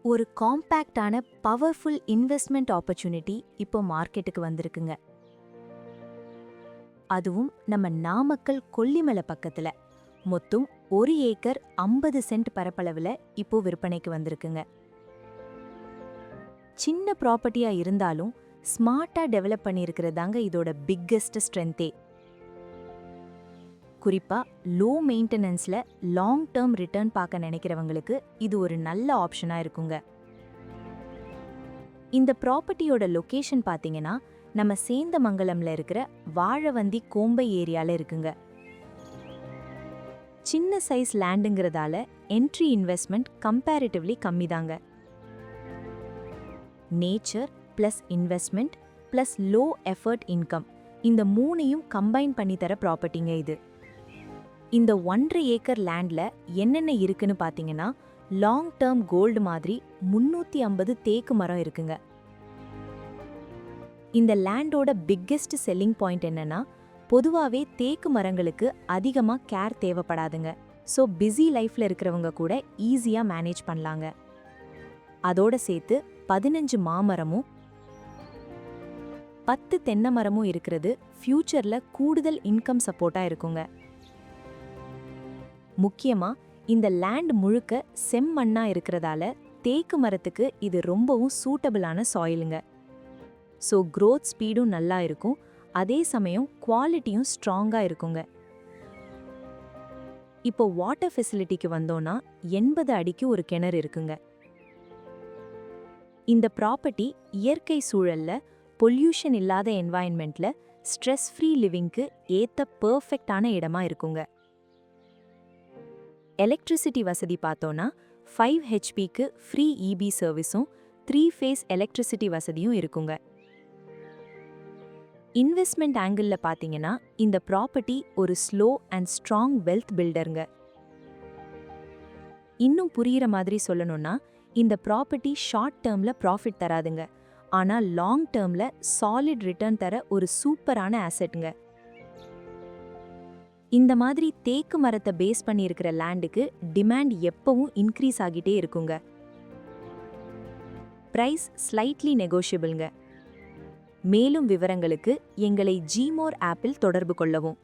ஒரு காம்பேக்டான powerful investment opportunity இப்போ மார்க்கெட்டுக்கு வந்திருக்குங்க. அதுவும் நம்ம நாமக்கல் கொல்லிமலை பக்கத்துல மொத்தம் 1 ஏக்கர் 50 சென்ட் பரப்பளவுல இப்போ விற்பனைக்கு வந்திருக்குங்க. சின்ன ப்ராப்பர்ட்டியா இருந்தாலும் ஸ்மார்ட்டா டெவலப் பண்ணியிருக்கிறதாங்க இதோட பிக்கெஸ்ட் ஸ்ட்ரென்த்தே. குறிப்பா லோ மெயின்டெனன்ஸ்ல லாங் டேர்ம் ரிட்டர்ன் பார்க்க நினைக்கிறவங்களுக்கு இது ஒரு நல்ல ஆப்ஷனா இருக்குங்க. இந்த ப்ராப்பர்ட்டியோட லொகேஷன் பாத்தீங்கன்னா நம்ம சேந்தமங்கலம்ல இருக்கிற வாழவந்தி கோம்பை ஏரியால இருக்குங்க. சின்ன சைஸ் லேண்டுங்கிறதால என்ட்ரி இன்வெஸ்ட்மெண்ட் கம்பேரிட்டிவ்லி கம்மிதாங்க. Nature plus investment plus low effort income இந்த மூணையும் கம்பைன் பண்ணி தர ப்ராப்பர்ட்டிங்க இது. இந்த 1.5 ஏக்கர் லேண்ட்ல என்னென்ன இருக்குன்னு பாத்தீங்கன்னா லாங் டேர்ம் கோல்டு மாதிரி 350 தேக்கு மரம் இருக்குங்க. இந்த லேண்டோட பிக்கெஸ்ட் செல்லிங் பாயிண்ட் என்னன்னா பொதுவாவே தேக்கு மரங்களுக்கு அதிகமா கேர் தேவைப்படாதுங்க. ஸோ பிஸி லைஃப்ல இருக்கிறவங்க கூட ஈஸியா மேனேஜ் பண்ணலாங்க. அதோட சேர்த்து 15 மாமரமும் 10 தென்னை மரமும் இருக்கிறது ஃபியூச்சர்ல கூடுதல் இன்கம் சப்போர்ட்டா இருக்குங்க. முக்கியமா இந்த லேண்ட் முழுக்க செம்மண்ணா இருக்கிறதால தேக்கு மரத்துக்கு இது ரொம்பவும் சூட்டபிளான சாயிலுங்க. ஸோ growth ஸ்பீடும் நல்லா இருக்கும், அதே சமயம் குவாலிட்டியும் ஸ்ட்ராங்கா இருக்குங்க. இப்போ வாட்டர் ஃபெசிலிட்டிக்கு வந்தோம்னா 80 அடிக்கு ஒரு கிணறு இருக்குங்க. இந்த ப்ராப்பர்ட்டி இயற்கை சூழல்ல பொல்யூஷன் இல்லாத என்வாயன்மெண்ட்ல ஸ்ட்ரெஸ் ஃப்ரீ லிவிங்க்கு ஏத்த பெர்ஃபெக்டான இடமா இருக்குங்க. எலக்ட்ரிசிட்டி வசதி பார்த்தோன்னா 5 ஹெச்பிக்கு ஃப்ரீ இபி சர்வீஸும் 3 ஃபேஸ் எலக்ட்ரிசிட்டி வசதியும் இருக்குங்க. இன்வெஸ்ட்மெண்ட் ஆங்கிளில் பார்த்தீங்கன்னா இந்த ப்ராப்பர்ட்டி ஒரு ஸ்லோ அண்ட் ஸ்ட்ராங் வெல்த் பில்டருங்க. இன்னும் புரியிற மாதிரி சொல்லணும்னா இந்த ப்ராப்பர்ட்டி ஷார்ட் டேர்ம்ல ப்ராஃபிட் தராதுங்க, ஆனால் லாங் டேர்ம்ல சாலிட் ரிட்டர்ன் தர ஒரு சூப்பரான ஆசெட்டுங்க. இந்த மாதிரி தேக்கு மரத்தை பேஸ் பண்ணி இருக்கிற லேண்டுக்கு டிமாண்ட் எப்பவும் இன்க்ரீஸ் ஆகிட்டே இருக்குங்க. பிரைஸ் ஸ்லைட்லி நெகோஷியபிள்ங்க. மேலும் விவரங்களுக்கு எங்களை ஜிமோர் ஆப்பில் தொடர்பு கொள்ளவும்.